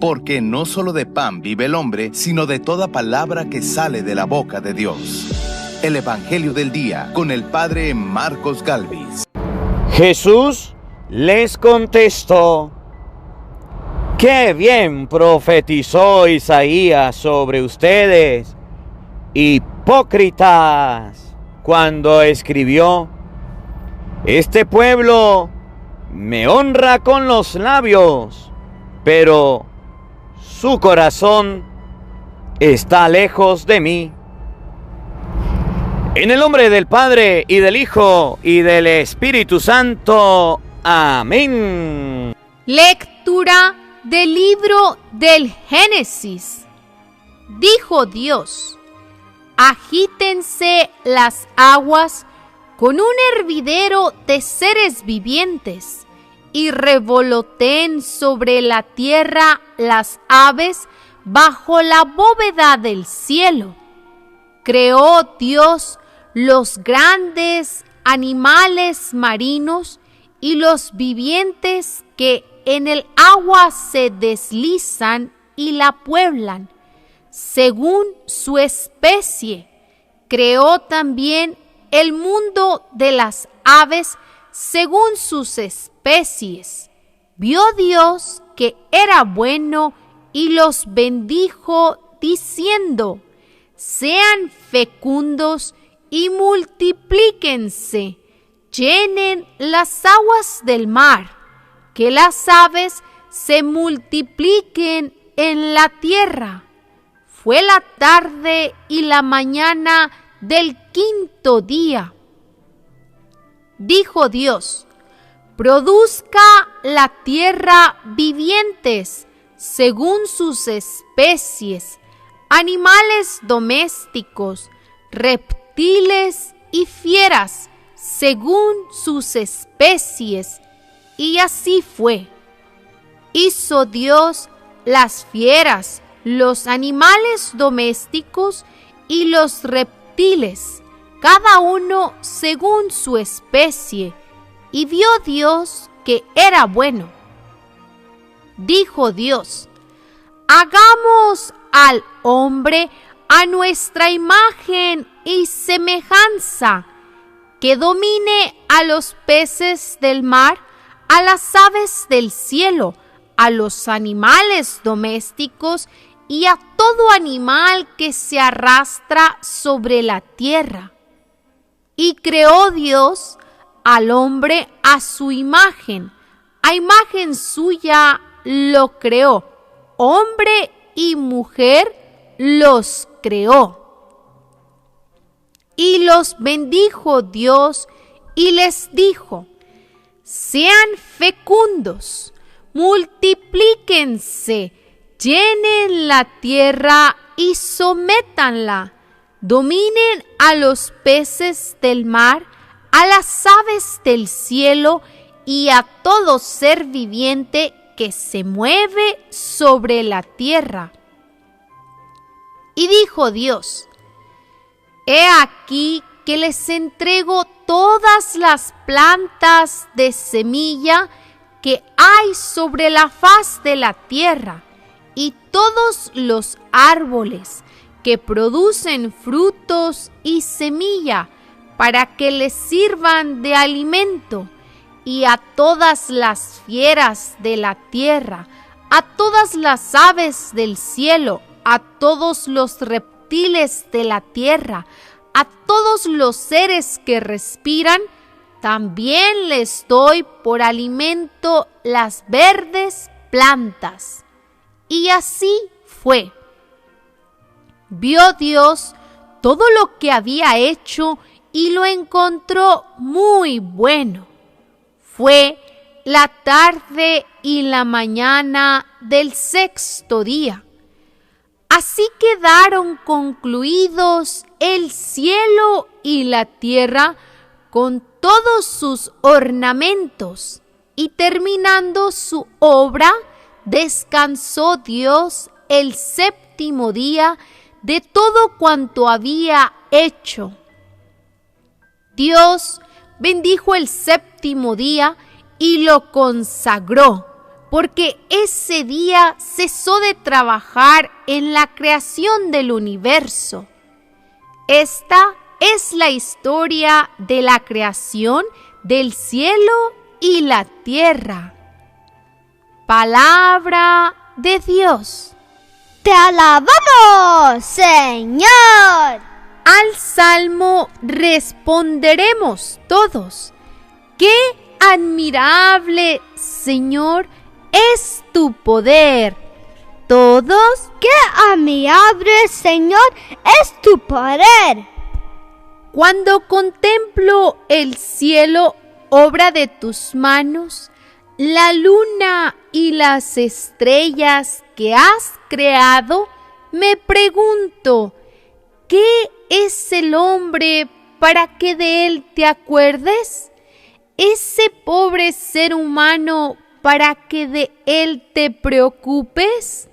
porque no solo de pan vive el hombre, sino de toda palabra que sale de la boca de Dios. El Evangelio del Día con el Padre Marcos Galvis. Jesús les contestó: ¡Qué bien profetizó Isaías sobre ustedes, hipócritas, cuando escribió: este pueblo me honra con los labios, pero su corazón está lejos de mí. En el nombre del Padre, y del Hijo, y del Espíritu Santo. Amén. Lectura del libro del Génesis. Dijo Dios: agítense las aguas con un hervidero de seres vivientes, y revoloteen sobre la tierra las aves bajo la bóveda del cielo. Creó Dios los grandes animales marinos y los vivientes que en el agua se deslizan y la pueblan, según su especie. Creó también el mundo de las aves según sus especies. Vio Dios que era bueno y los bendijo, diciendo: sean fecundos y multiplíquense, llenen las aguas del mar, que las aves se multipliquen en la tierra. Fue la tarde y la mañana del quinto día. Dijo Dios: produzca la tierra vivientes según sus especies, animales domésticos, reptiles y fieras según sus especies. Y así fue. Hizo Dios las fieras, los animales domésticos y los reptiles, cada uno según su especie, y vio Dios que era bueno. Dijo Dios: hagamos al hombre a nuestra imagen y semejanza, que domine a los peces del mar, a las aves del cielo, a los animales domésticos y a todo animal que se arrastra sobre la tierra. Y creó Dios al hombre a su imagen, a imagen suya lo creó, hombre y mujer los creó. Y los bendijo Dios y les dijo: sean fecundos, multiplíquense, llenen la tierra y sométanla, dominen a los peces del mar, a las aves del cielo y a todo ser viviente que se mueve sobre la tierra. Y dijo Dios: he aquí que les entrego todas las plantas de semilla que hay sobre la faz de la tierra, y todos los árboles que producen frutos y semilla, para que les sirvan de alimento, y a todas las fieras de la tierra, a todas las aves del cielo, a todos los reptiles de la tierra, a todos los seres que respiran, también les doy por alimento las verdes plantas. Y así fue. Vio Dios todo lo que había hecho y lo encontró muy bueno. Fue la tarde y la mañana del sexto día. Así quedaron concluidos el cielo y la tierra con todos sus ornamentos, y terminando su obra, descansó Dios el séptimo día de todo cuanto había hecho. Dios bendijo el séptimo día y lo consagró, porque ese día cesó de trabajar en la creación del universo. Esta es la historia de la creación del cielo y la tierra. Palabra de Dios. ¡Te alabamos, Señor! Al salmo responderemos todos: ¡qué admirable, Señor, es tu poder! Todos: ¡qué admirable, Señor, es tu poder! Cuando contemplo el cielo, obra de tus manos, la luna y las estrellas que has creado, me pregunto: ¿qué es el hombre para que de él te acuerdes? Ese pobre ser humano para que de él te preocupes.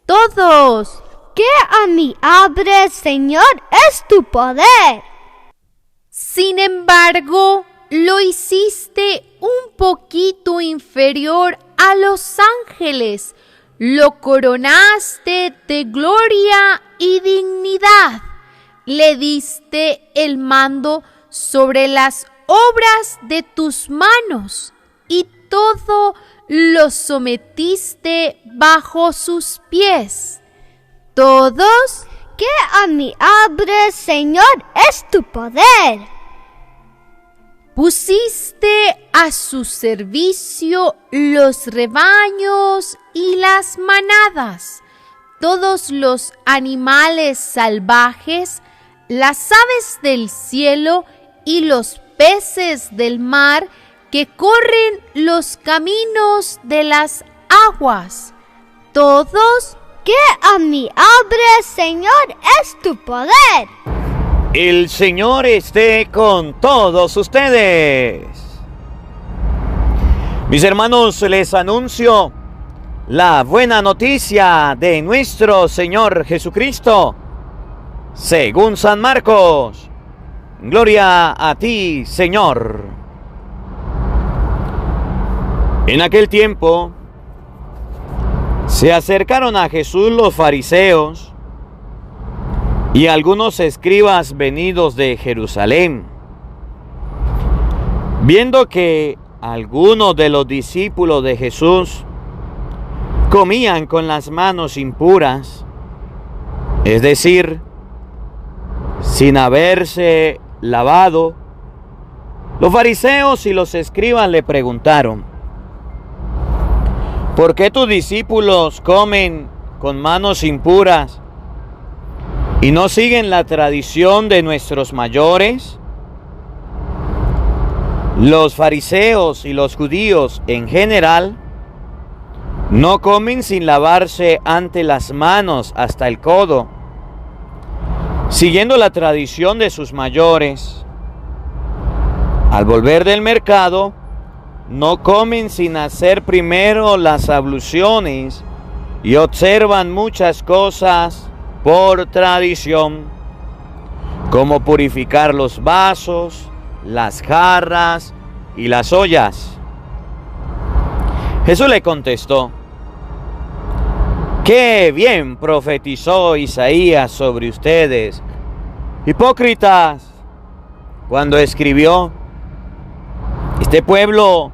Todos: ¡qué admirable, Señor, es tu poder! Sin embargo, lo hiciste un poquito inferior a los ángeles. Lo coronaste de gloria y dignidad. Le diste el mando sobre las obras de tus manos y todo lo sometiste bajo sus pies. Todos: ¡qué admirable, Señor, es tu poder! Pusiste a su servicio los rebaños y las manadas, todos los animales salvajes, las aves del cielo y los peces del mar que corren los caminos de las aguas. Todos: ¡qué admirable, Señor, es tu poder! El Señor esté con todos ustedes. Mis hermanos, les anuncio la buena noticia de nuestro Señor Jesucristo, según San Marcos. Gloria a ti, Señor. En aquel tiempo se acercaron a Jesús los fariseos y algunos escribas venidos de Jerusalén. Viendo que algunos de los discípulos de Jesús comían con las manos impuras, es decir, sin haberse lavado, los fariseos y los escribas le preguntaron: ¿por qué tus discípulos comen con manos impuras y no siguen la tradición de nuestros mayores? Los fariseos y los judíos en general no comen sin lavarse antes las manos hasta el codo, siguiendo la tradición de sus mayores. Al volver del mercado, no comen sin hacer primero las abluciones y observan muchas cosas por tradición, como purificar los vasos, las jarras y las ollas. Jesús le contestó: ¡qué bien profetizó Isaías sobre ustedes, hipócritas, cuando escribió: este pueblo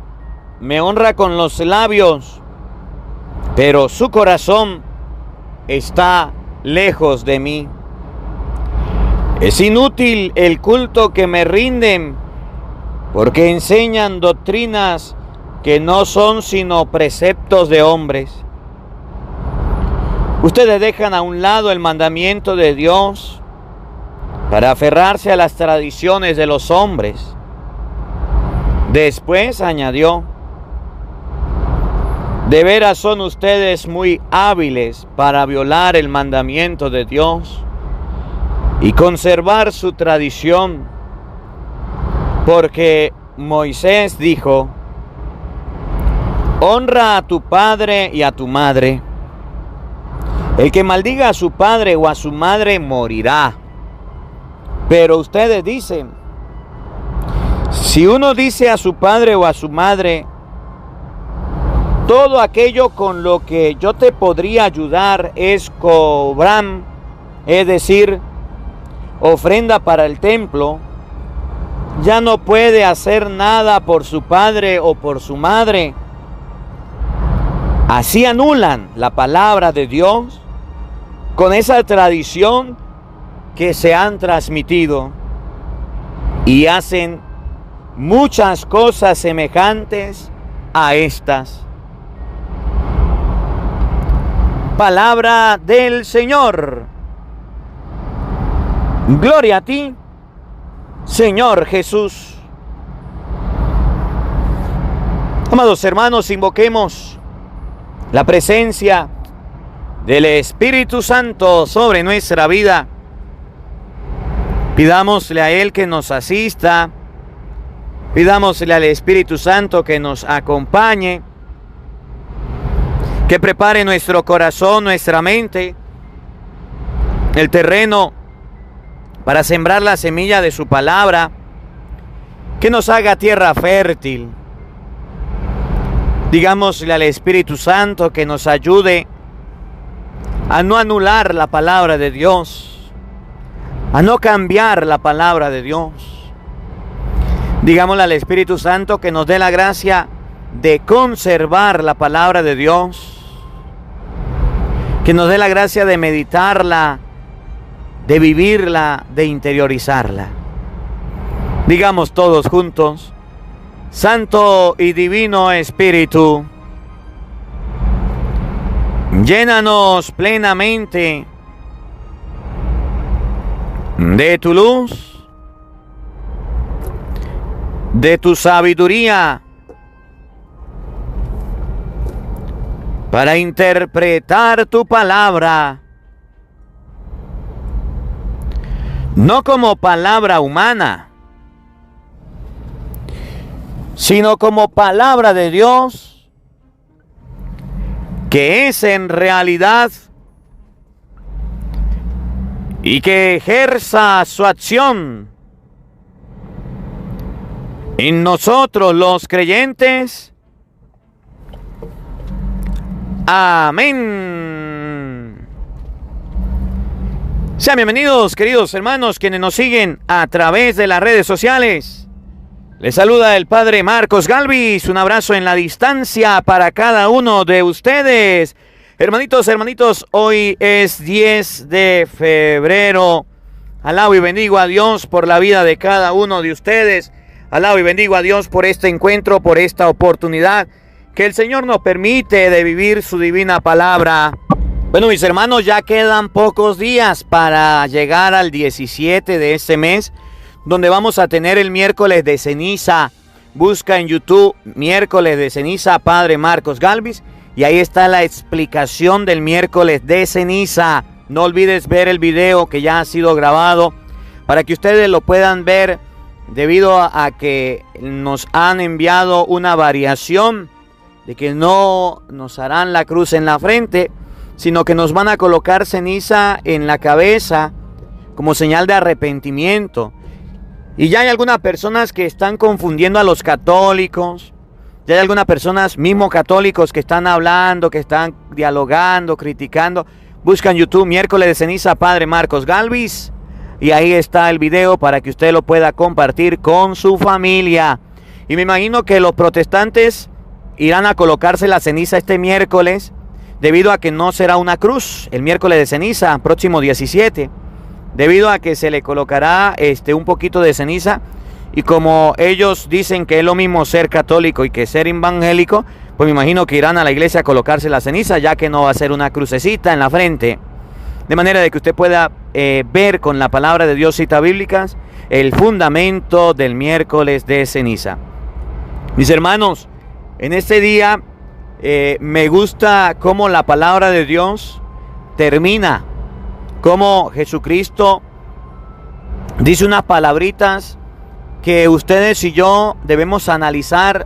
me honra con los labios, pero su corazón está lejos de mí. Es inútil el culto que me rinden, porque enseñan doctrinas que no son sino preceptos de hombres. Ustedes dejan a un lado el mandamiento de Dios para aferrarse a las tradiciones de los hombres. Después añadió: de veras son ustedes muy hábiles para violar el mandamiento de Dios y conservar su tradición, porque Moisés dijo: honra a tu padre y a tu madre. El que maldiga a su padre o a su madre morirá. Pero ustedes dicen: si uno dice a su padre o a su madre, todo aquello con lo que yo te podría ayudar es cobram, es decir, ofrenda para el templo, ya no puede hacer nada por su padre o por su madre. Así anulan la palabra de Dios con esa tradición que se han transmitido y hacen muchas cosas semejantes a estas. Palabra del Señor. Gloria a ti, Señor Jesús. Amados hermanos, invoquemos la presencia del Espíritu Santo sobre nuestra vida. Pidámosle a Él que nos asista. Pidámosle al Espíritu Santo que nos acompañe, que prepare nuestro corazón, nuestra mente, el terreno para sembrar la semilla de su palabra, que nos haga tierra fértil. Digámosle al Espíritu Santo que nos ayude a no anular la palabra de Dios, a no cambiar la palabra de Dios. Digámosle al Espíritu Santo que nos dé la gracia de conservar la palabra de Dios, que nos dé la gracia de meditarla, de vivirla, de interiorizarla. Digamos todos juntos: Santo y Divino Espíritu, llénanos plenamente de tu luz, de tu sabiduría, para interpretar tu palabra, no como palabra humana, sino como palabra de Dios, que es en realidad y que ejerza su acción en nosotros los creyentes. Amén. Sean bienvenidos, queridos hermanos, quienes nos siguen a través de las redes sociales. Les saluda el Padre Marcos Galvis. Un abrazo en la distancia para cada uno de ustedes. Hermanitos, hoy es 10 de febrero. Alabo y bendigo a Dios por la vida de cada uno de ustedes. Alabo y bendigo a Dios por este encuentro, por esta oportunidad que el Señor nos permite de vivir su divina palabra. Bueno, mis hermanos, ya quedan pocos días para llegar al 17 de este mes, donde vamos a tener el miércoles de ceniza. Busca en YouTube miércoles de ceniza Padre Marcos Galvis y ahí está la explicación del miércoles de ceniza. No olvides ver el video que ya ha sido grabado para que ustedes lo puedan ver, debido a que nos han enviado una variación de que no nos harán la cruz en la frente, sino que nos van a colocar ceniza en la cabeza como señal de arrepentimiento. Y ya hay algunas personas que están confundiendo a los católicos. Ya hay algunas personas, mismos católicos, que están hablando, que están dialogando, criticando. Buscan YouTube miércoles de ceniza Padre Marcos Galvis y ahí está el video para que usted lo pueda compartir con su familia. Y me imagino que los protestantes irán a colocarse la ceniza este miércoles, debido a que no será una cruz el miércoles de ceniza, próximo 17, debido a que se le colocará un poquito de ceniza. Y como ellos dicen que es lo mismo ser católico y que ser evangélico, pues me imagino que irán a la iglesia a colocarse la ceniza, ya que no va a ser una crucecita en la frente. De manera de que usted pueda ver con la palabra de Dios, citas bíblicas, el fundamento del miércoles de ceniza. Mis hermanos, en este día me gusta cómo la palabra de Dios termina, cómo Jesucristo dice unas palabritas que ustedes y yo debemos analizar,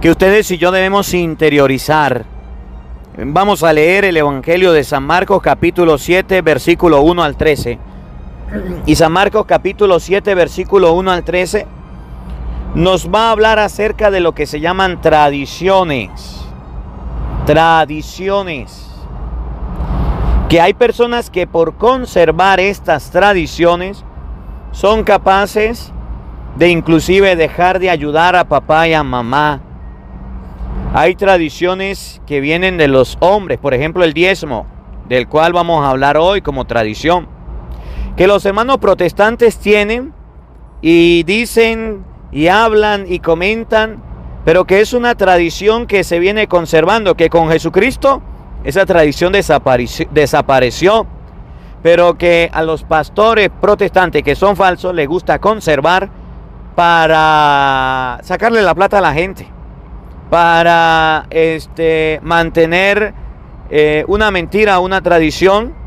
que ustedes y yo debemos interiorizar. Vamos a leer el Evangelio de San Marcos capítulo 7 versículo 1 al 13. Y San Marcos capítulo 7 versículo 1 al 13 nos va a hablar acerca de lo que se llaman tradiciones. tradiciones. Que hay personas que por conservar estas tradiciones son capaces de inclusive dejar de ayudar a papá y a mamá. Hay tradiciones que vienen de los hombres, por ejemplo el diezmo, del cual vamos a hablar hoy como tradición, que los hermanos protestantes tienen y dicen y hablan y comentan, pero que es una tradición que se viene conservando, que con Jesucristo esa tradición desapareció, pero que a los pastores protestantes que son falsos les gusta conservar para sacarle la plata a la gente, para mantener una mentira, una tradición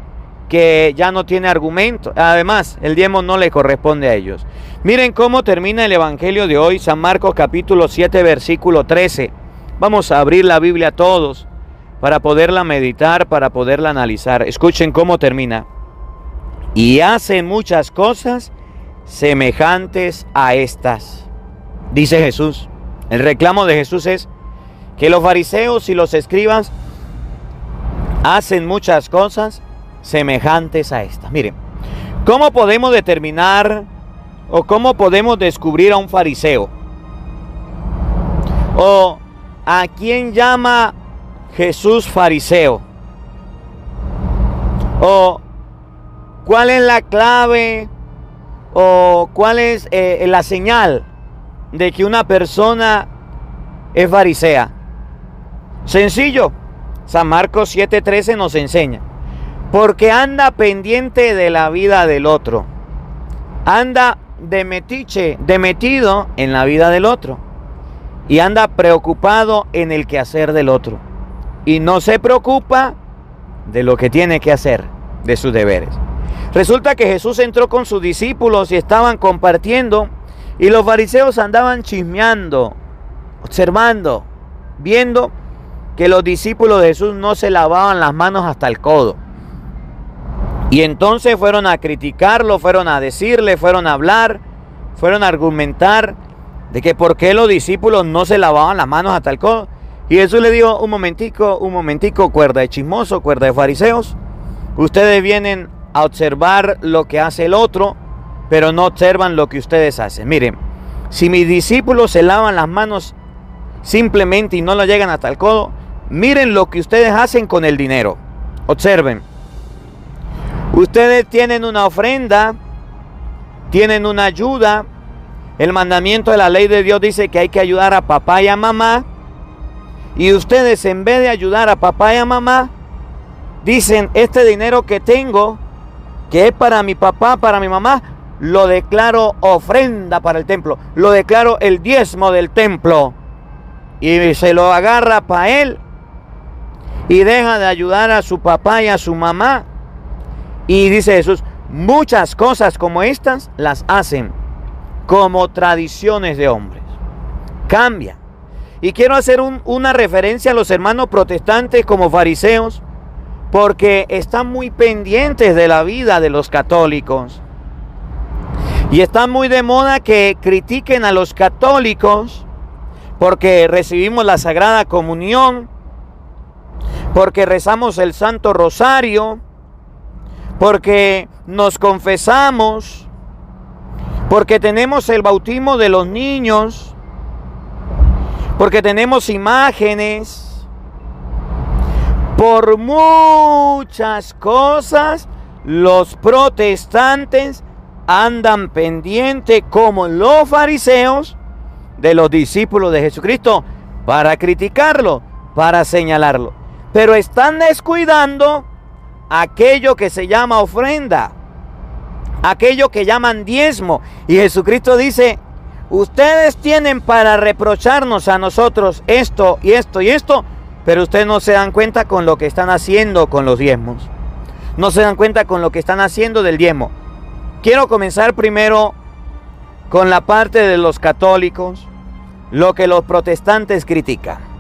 que ya no tiene argumento. Además, el diezmo no le corresponde a ellos. Miren cómo termina el evangelio de hoy, San Marcos capítulo 7, versículo 13. Vamos a abrir la Biblia todos para poderla meditar, para poderla analizar. Escuchen cómo termina. Y hacen muchas cosas semejantes a estas. Dice Jesús. El reclamo de Jesús es que los fariseos y los escribas hacen muchas cosas semejantes a estas. Miren, ¿cómo podemos determinar o cómo podemos descubrir a un fariseo? ¿O a quién llama Jesús fariseo? ¿O cuál es la clave o cuál es la señal de que una persona es farisea? Sencillo, San Marcos 7:13 nos enseña. Porque anda pendiente de la vida del otro. Anda de metiche, de metido en la vida del otro. Y anda preocupado en el quehacer del otro. Y no se preocupa de lo que tiene que hacer, de sus deberes. Resulta que Jesús entró con sus discípulos y estaban compartiendo. Y los fariseos andaban chismeando, observando, viendo que los discípulos de Jesús no se lavaban las manos hasta el codo. Y entonces fueron a criticarlo, fueron a decirle, fueron a hablar, fueron a argumentar de que por qué los discípulos no se lavaban las manos hasta el codo. Y Jesús le dijo, un momentico, cuerda de chismoso, cuerda de fariseos. Ustedes vienen a observar lo que hace el otro, pero no observan lo que ustedes hacen. Miren, si mis discípulos se lavan las manos simplemente y no lo llegan hasta el codo, miren lo que ustedes hacen con el dinero. Observen. Ustedes tienen una ofrenda, tienen una ayuda. El mandamiento de la ley de Dios dice que hay que ayudar a papá y a mamá. Y ustedes, en vez de ayudar a papá y a mamá, dicen, este dinero que tengo, que es para mi papá, para mi mamá, lo declaro ofrenda para el templo. Lo declaro el diezmo del templo. Y se lo agarra para él. Y deja de ayudar a su papá y a su mamá. Y dice Jesús, muchas cosas como estas las hacen como tradiciones de hombres. Cambia. Y quiero hacer una referencia a los hermanos protestantes como fariseos, porque están muy pendientes de la vida de los católicos. Y está muy de moda que critiquen a los católicos porque recibimos la Sagrada Comunión, porque rezamos el Santo Rosario, porque nos confesamos, porque tenemos el bautismo de los niños, porque tenemos imágenes. Por muchas cosas los protestantes andan pendientes como los fariseos de los discípulos de Jesucristo para criticarlo, para señalarlo. Pero están descuidando aquello que se llama ofrenda, aquello que llaman diezmo. Y Jesucristo dice, ustedes tienen para reprocharnos a nosotros esto y esto y esto, pero ustedes no se dan cuenta con lo que están haciendo con los diezmos. No se dan cuenta con lo que están haciendo del diezmo. Quiero comenzar primero con la parte de los católicos, lo que los protestantes critican.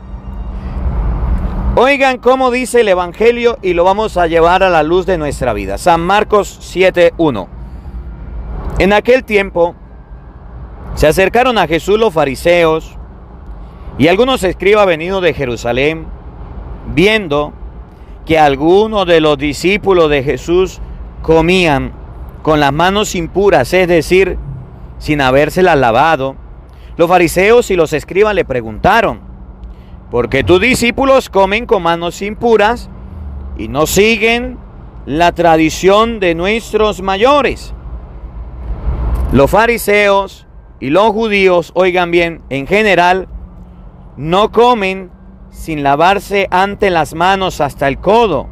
Oigan cómo dice el Evangelio y lo vamos a llevar a la luz de nuestra vida. San Marcos 7:1. En aquel tiempo se acercaron a Jesús los fariseos y algunos escribas venidos de Jerusalén viendo que algunos de los discípulos de Jesús comían con las manos impuras, es decir, sin habérselas lavado, los fariseos y los escribas le preguntaron: ¿por qué tus discípulos comen con manos impuras y no siguen la tradición de nuestros mayores? Los fariseos y los judíos, oigan bien, en general, no comen sin lavarse antes las manos hasta el codo.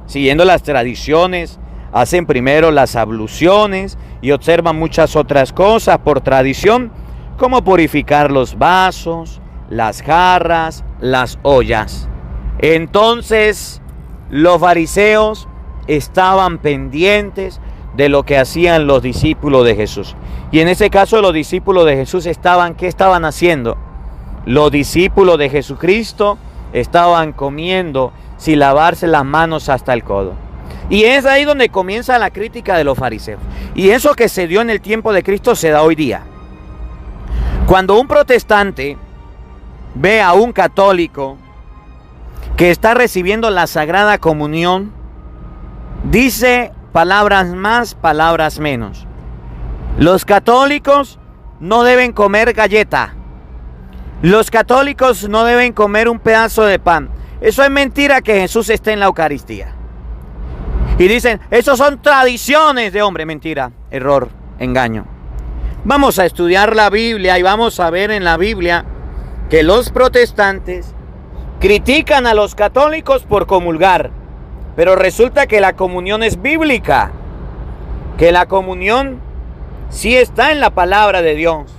Siguiendo las tradiciones, hacen primero las abluciones y observan muchas otras cosas por tradición, como purificar los vasos, las jarras, las ollas. Entonces, los fariseos estaban pendientes de lo que hacían los discípulos de Jesús. Y en ese caso los discípulos de Jesús ¿qué estaban haciendo? Los discípulos de Jesucristo estaban comiendo sin lavarse las manos hasta el codo. Y es ahí donde comienza la crítica de los fariseos. Y eso que se dio en el tiempo de Cristo se da hoy día. Cuando un protestante ve a un católico que está recibiendo la Sagrada Comunión, dice palabras más, palabras menos. Los católicos no deben comer galleta. Los católicos no deben comer un pedazo de pan. Eso es mentira que Jesús esté en la Eucaristía. Y dicen, eso son tradiciones de hombre. Mentira, error, engaño. Vamos a estudiar la Biblia y vamos a ver en la Biblia que los protestantes critican a los católicos por comulgar. Pero resulta que la comunión es bíblica. Que la comunión sí está en la palabra de Dios.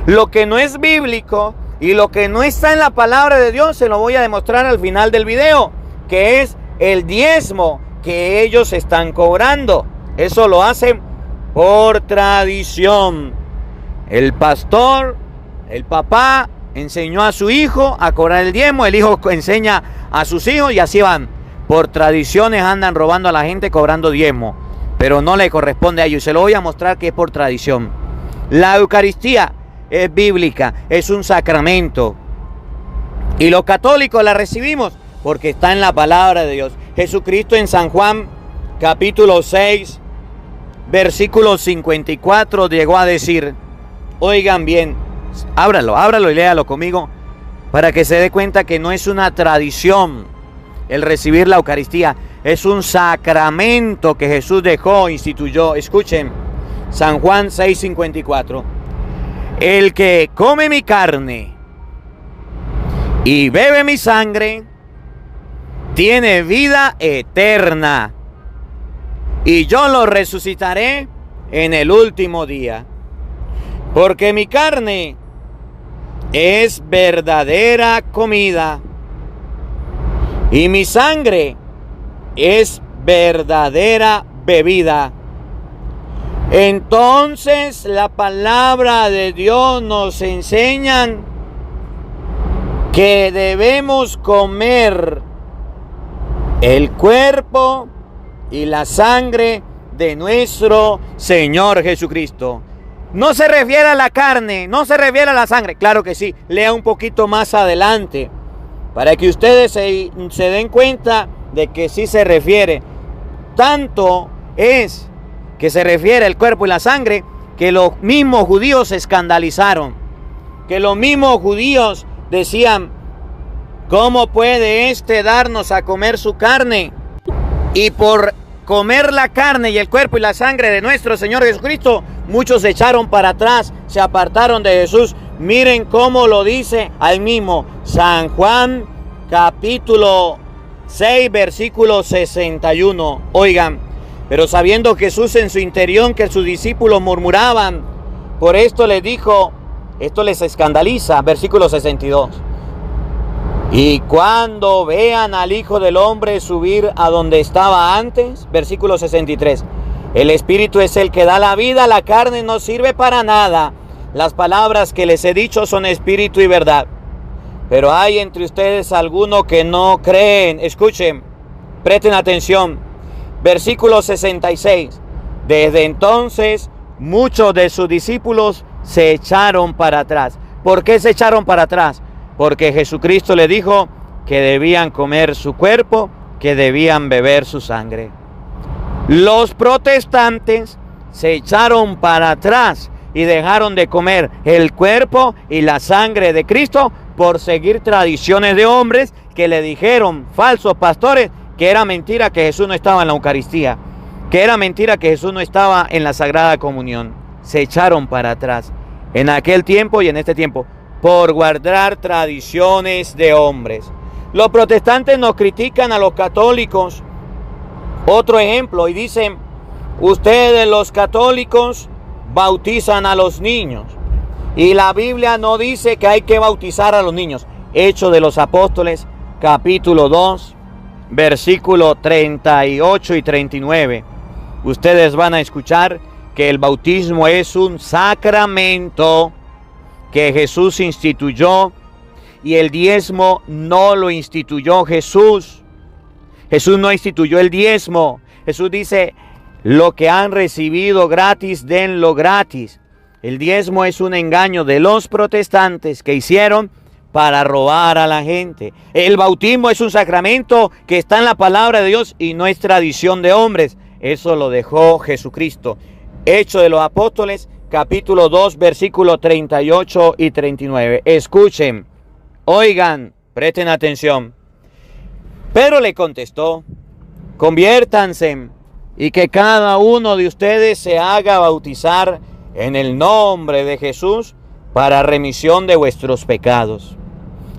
Lo que no es bíblico y lo que no está en la palabra de Dios se lo voy a demostrar al final del video, que es el diezmo que ellos están cobrando. Eso lo hacen por tradición. El pastor, el papá enseñó a su hijo a cobrar el diezmo, el hijo enseña a sus hijos y así van. Por tradiciones andan robando a la gente cobrando diezmo, pero no le corresponde a ellos. Se lo voy a mostrar que es por tradición. La Eucaristía es bíblica, es un sacramento. Y los católicos la recibimos porque está en la palabra de Dios. Jesucristo en San Juan capítulo 6, versículo 54 llegó a decir, oigan bien, ábralo y léalo conmigo para que se dé cuenta que no es una tradición el recibir la Eucaristía, es un sacramento que Jesús dejó, instituyó. Escuchen, San Juan 6:54. El que come mi carne y bebe mi sangre tiene vida eterna, y yo lo resucitaré en el último día. Porque mi carne es verdadera comida y mi sangre es verdadera bebida. Entonces la palabra de Dios nos enseña que debemos comer el cuerpo y la sangre de nuestro Señor Jesucristo. No se refiere a la carne, no se refiere a la sangre. Claro que sí, lea un poquito más adelante para que ustedes se den cuenta de que sí se refiere. Tanto es que se refiere al cuerpo y la sangre que los mismos judíos se escandalizaron. Que los mismos judíos decían, ¿cómo puede darnos a comer su carne? Y por comer la carne y el cuerpo y la sangre de nuestro Señor Jesucristo, muchos se echaron para atrás, se apartaron de Jesús. Miren cómo lo dice al mismo San Juan capítulo 6 versículo 61. Oigan, pero sabiendo Jesús en su interior que sus discípulos murmuraban, por esto les dijo, esto les escandaliza, versículo 62. Y cuando vean al Hijo del Hombre subir a donde estaba antes, versículo 63, el Espíritu es el que da la vida, la carne no sirve para nada. Las palabras que les he dicho son espíritu y verdad. Pero hay entre ustedes algunos que no creen. Escuchen, presten atención. Versículo 66. Desde entonces muchos de sus discípulos se echaron para atrás. ¿Por qué se echaron para atrás? Porque Jesucristo le dijo, que debían comer su cuerpo, que debían beber su sangre. Los protestantes se echaron para atrás y dejaron de comer el cuerpo y la sangre de Cristo por seguir tradiciones de hombres que le dijeron, falsos pastores, que era mentira que Jesús no estaba en la Eucaristía, que era mentira que Jesús no estaba en la Sagrada Comunión. Se echaron para atrás en aquel tiempo y en este tiempo por guardar tradiciones de hombres. Los protestantes nos critican a los católicos. Otro ejemplo, y dicen, ustedes los católicos bautizan a los niños. Y la Biblia no dice que hay que bautizar a los niños. Hechos de los Apóstoles, capítulo 2, versículo 38 y 39. Ustedes van a escuchar que el bautismo es un sacramento que Jesús instituyó y el diezmo no lo instituyó Jesús. Jesús no instituyó el diezmo. Jesús dice, lo que han recibido gratis, denlo gratis. El diezmo es un engaño de los protestantes que hicieron para robar a la gente. El bautismo es un sacramento que está en la palabra de Dios y no es tradición de hombres. Eso lo dejó Jesucristo. Hechos de los Apóstoles, capítulo 2, versículos 38 y 39. Escuchen, oigan, presten atención. Pedro le contestó, conviértanse y que cada uno de ustedes se haga bautizar en el nombre de Jesús para remisión de vuestros pecados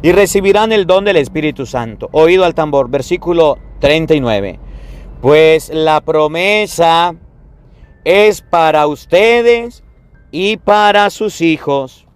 y recibirán el don del Espíritu Santo. Oído al tambor, versículo 39. Pues la promesa es para ustedes y para sus hijos.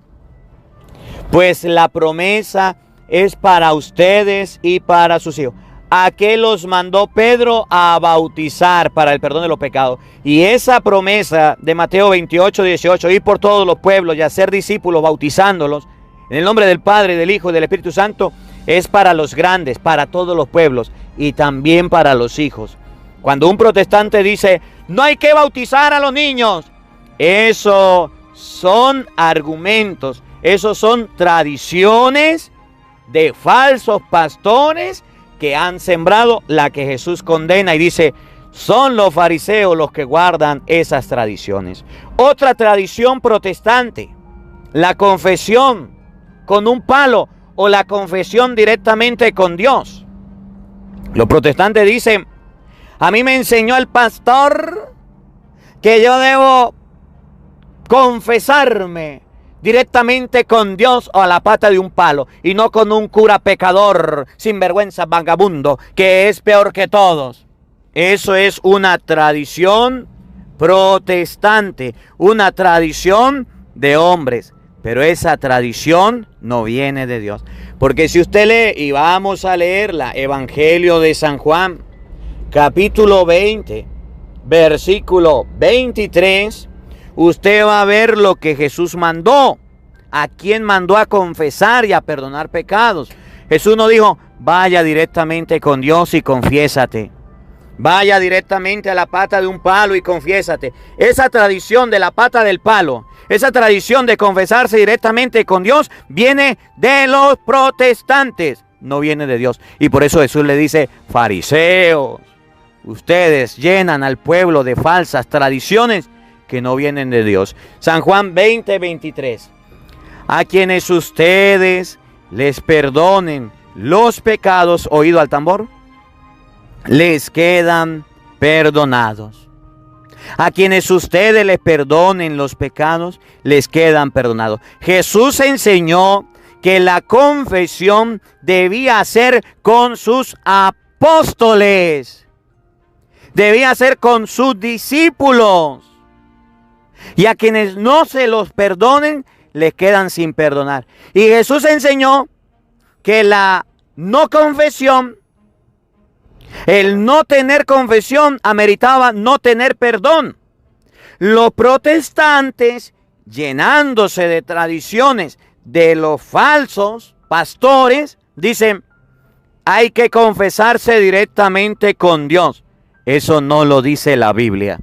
Pues la promesa es para ustedes y para sus hijos. ¿A qué los mandó Pedro? A bautizar para el perdón de los pecados. Y esa promesa de Mateo 28, 18, ir por todos los pueblos y hacer discípulos bautizándolos en el nombre del Padre, del Hijo y del Espíritu Santo, es para los grandes, para todos los pueblos y también para los hijos. Cuando un protestante dice, no hay que bautizar a los niños, eso son argumentos, esos son tradiciones de falsos pastores que han sembrado la que Jesús condena y dice, son los fariseos los que guardan esas tradiciones. Otra tradición protestante, la confesión con un palo o la confesión directamente con Dios. Los protestantes dicen, a mí me enseñó el pastor que yo debo confesarme directamente con Dios o a la pata de un palo y no con un cura pecador, sinvergüenza, vagabundo, que es peor que todos. Eso es una tradición protestante, una tradición de hombres, pero esa tradición no viene de Dios. Porque si usted lee, y vamos a leerla, Evangelio de San Juan, capítulo 20, versículo 23, usted va a ver lo que Jesús mandó. ¿A quién mandó a confesar y a perdonar pecados? Jesús no dijo, vaya directamente con Dios y confiésate. Vaya directamente a la pata de un palo y confiésate. Esa tradición de la pata del palo, esa tradición de confesarse directamente con Dios, viene de los protestantes, no viene de Dios. Y por eso Jesús le dice, fariseos, ustedes llenan al pueblo de falsas tradiciones que no vienen de Dios. San Juan 20, 23. A quienes ustedes les perdonen los pecados, oído al tambor, les quedan perdonados. A quienes ustedes les perdonen los pecados, les quedan perdonados. Jesús enseñó que la confesión debía ser con sus apóstoles, debía ser con sus discípulos. Y a quienes no se los perdonen, les quedan sin perdonar. Y Jesús enseñó que la no confesión, el no tener confesión, ameritaba no tener perdón. Los protestantes, llenándose de tradiciones de los falsos pastores, dicen, hay que confesarse directamente con Dios. Eso no lo dice la Biblia.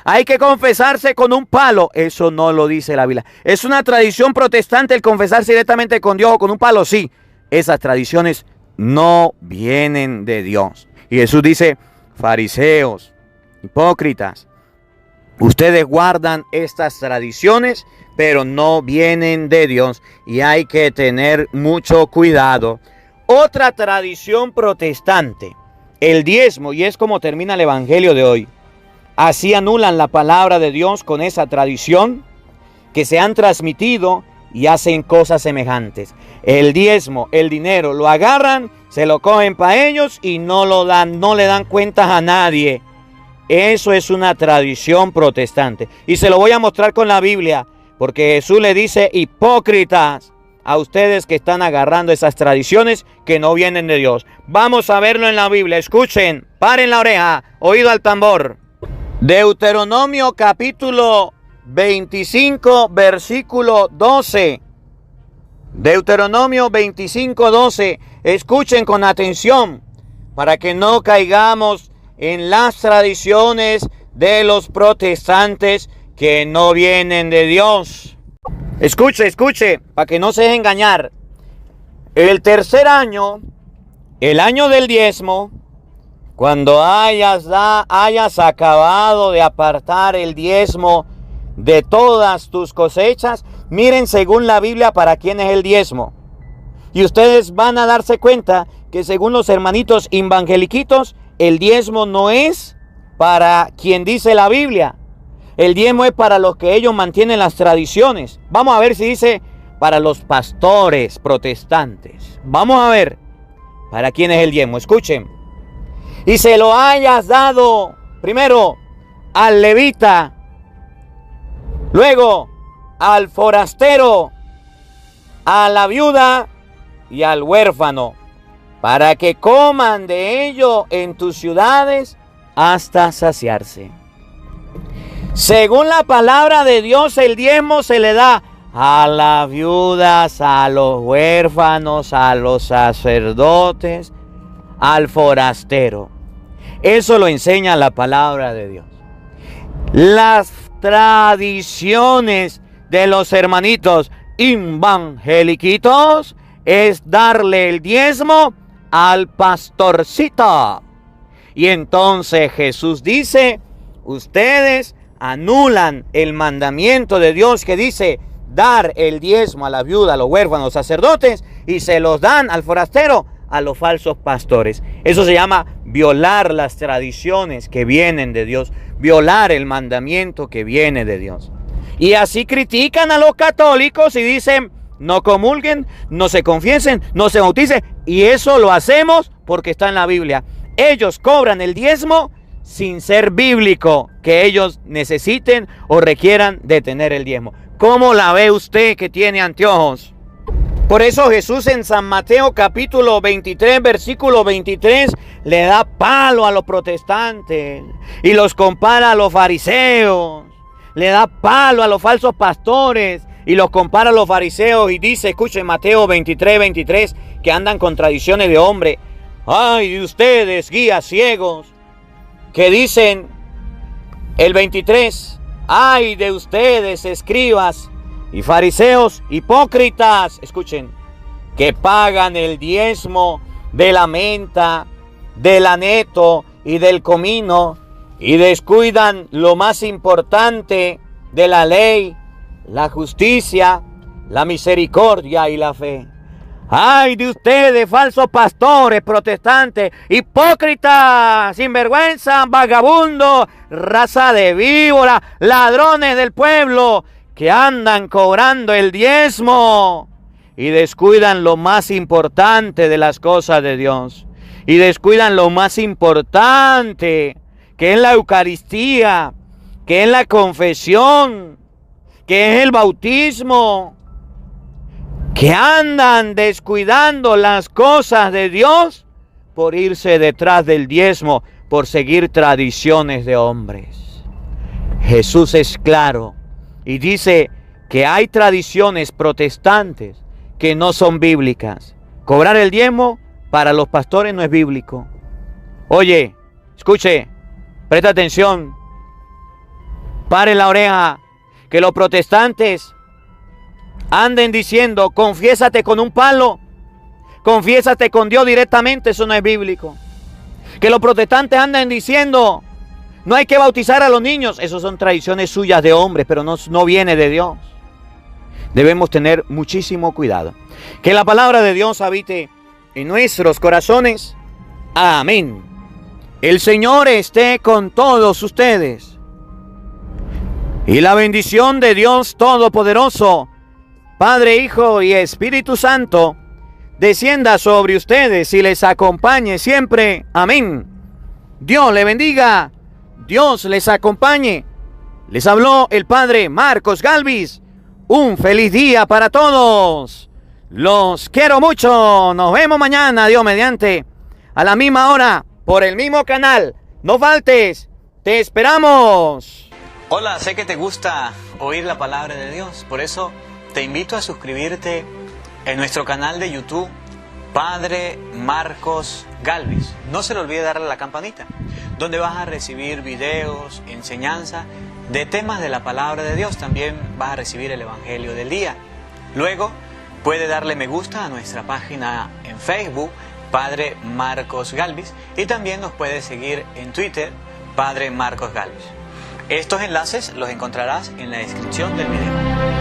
Hay que confesarse con un palo. Eso no lo dice la Biblia. ¿Es una tradición protestante el confesarse directamente con Dios o con un palo? Sí. Esas tradiciones no vienen de Dios. Y Jesús dice, fariseos, hipócritas, ustedes guardan estas tradiciones, pero no vienen de Dios, y hay que tener mucho cuidado. Otra tradición protestante, el diezmo, y es como termina el evangelio de hoy. Así anulan la palabra de Dios con esa tradición que se han transmitido y hacen cosas semejantes. El diezmo, el dinero, lo agarran, se lo cogen para ellos y no lo dan, no le dan cuentas a nadie. Eso es una tradición protestante. Y se lo voy a mostrar con la Biblia, porque Jesús le dice, hipócritas, a ustedes que están agarrando esas tradiciones que no vienen de Dios. Vamos a verlo en la Biblia. Escuchen, paren la oreja, oído al tambor. Deuteronomio capítulo 25, versículo 12. Deuteronomio 25, 12. Escuchen con atención para que no caigamos en las tradiciones de los protestantes que no vienen de Dios. Escuche, para que no se deje engañar. El tercer año, el año del diezmo, cuando hayas acabado de apartar el diezmo de todas tus cosechas, miren según la Biblia para quién es el diezmo. Y ustedes van a darse cuenta que según los hermanitos evangeliquitos, el diezmo no es para quien dice la Biblia. El diezmo es para los que ellos mantienen las tradiciones. Vamos a ver si dice para los pastores protestantes. Vamos a ver para quién es el diezmo. Escuchen. Y se lo hayas dado primero al levita, luego al forastero, a la viuda y al huérfano, para que coman de ello en tus ciudades hasta saciarse. Según la palabra de Dios, el diezmo se le da a las viudas, a los huérfanos, a los sacerdotes, al forastero. Eso lo enseña la palabra de Dios. Las tradiciones de los hermanitos evangeliquitos es darle el diezmo al pastorcito. Y entonces Jesús dice, ustedes anulan el mandamiento de Dios que dice dar el diezmo a la viuda, a los huérfanos, a los sacerdotes, y se los dan al forastero, a los falsos pastores. Eso se llama violar las tradiciones que vienen de Dios, violar el mandamiento que viene de Dios. Y así critican a los católicos y dicen, no comulguen, no se confiesen, no se bauticen, y eso lo hacemos porque está en la Biblia. Ellos cobran el diezmo sin ser bíblico, que ellos necesiten o requieran de tener el diezmo. ¿Cómo la ve usted que tiene anteojos? Por eso Jesús en San Mateo capítulo 23, versículo 23, le da palo a los protestantes y los compara a los fariseos. Le da palo a los falsos pastores y los compara a los fariseos y dice, escuchen Mateo 23, 23, que andan con tradiciones de hombre. Ay de ustedes, guías ciegos, que dicen el 23, ay de ustedes, escribas y fariseos hipócritas, escuchen, que pagan el diezmo de la menta, del aneto y del comino y descuidan lo más importante de la ley, la justicia, la misericordia y la fe. ¡Ay de ustedes, falsos pastores protestantes, hipócritas, sinvergüenza, vagabundos, raza de víbora, ladrones del pueblo, que andan cobrando el diezmo y descuidan lo más importante de las cosas de Dios! Y descuidan lo más importante, que es la Eucaristía, que es la confesión, que es el bautismo, que andan descuidando las cosas de Dios por irse detrás del diezmo, por seguir tradiciones de hombres. Jesús es claro y dice que hay tradiciones protestantes que no son bíblicas. Cobrar el diezmo para los pastores no es bíblico. Oye, escuche, presta atención, pare la oreja, que los protestantes anden diciendo, confiésate con un palo, Confiésate con Dios directamente, eso no es bíblico. Que los protestantes andan diciendo, no hay que bautizar a los niños. Esas son tradiciones suyas de hombres, pero no viene de Dios. Debemos tener muchísimo cuidado. Que la palabra de Dios habite en nuestros corazones. Amén. El Señor esté con todos ustedes. Y la bendición de Dios Todopoderoso, Padre, Hijo y Espíritu Santo, descienda sobre ustedes y les acompañe siempre. Amén. Dios le bendiga. Dios les acompañe. Les habló el Padre Marcos Galvis. Un feliz día para todos. Los quiero mucho. Nos vemos mañana, Dios mediante, a la misma hora, por el mismo canal. No faltes. Te esperamos. Hola, sé que te gusta oír la palabra de Dios. Por eso te invito a suscribirte en nuestro canal de YouTube, Padre Marcos Galvis. No se le olvide darle a la campanita, donde vas a recibir videos, enseñanza de temas de la palabra de Dios. También vas a recibir el Evangelio del día. Luego puede darle me gusta a nuestra página en Facebook, Padre Marcos Galvis, y también nos puede seguir en Twitter, Padre Marcos Galvis. Estos enlaces los encontrarás en la descripción del video.